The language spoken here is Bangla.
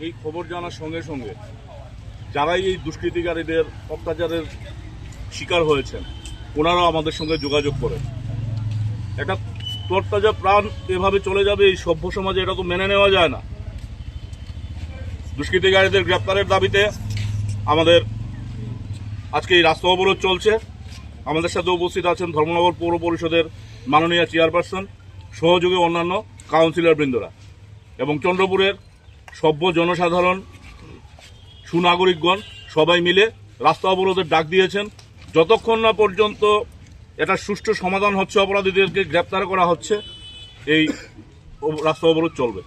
এই খবর জানার সঙ্গে সঙ্গে যারাই এই দুষ্কৃতিকারীদের অত্যাচারের শিকার হয়েছেন ওনারাও আমাদের সঙ্গে যোগাযোগ করেন। একটা তরতাজা প্রাণ এভাবে চলে যাবে এই সভ্য সমাজে, এটা তো মেনে নেওয়া যায় না। দুষ্কৃতিকারীদের গ্রেপ্তারের দাবিতে আমাদের আজকে এই রাস্তা অবরোধ চলছে। আমাদের সাথে উপস্থিত আছেন ধর্মনগর পৌর পরিষদের মাননীয় চেয়ারপারসন, সহযোগী অন্যান্য কাউন্সিলর বৃন্দরা এবং চন্দ্রপুরের সভ্য জনসাধারণ, সুনাগরিকগণ সবাই মিলে রাস্তা অবরোধের ডাক দিয়েছেন। যতক্ষণ না পর্যন্ত এটা সুষ্ঠু সমাধান হচ্ছে, অপরাধীদেরকে গ্রেপ্তার করা হচ্ছে, এই রাস্তা অবরোধ চলবে।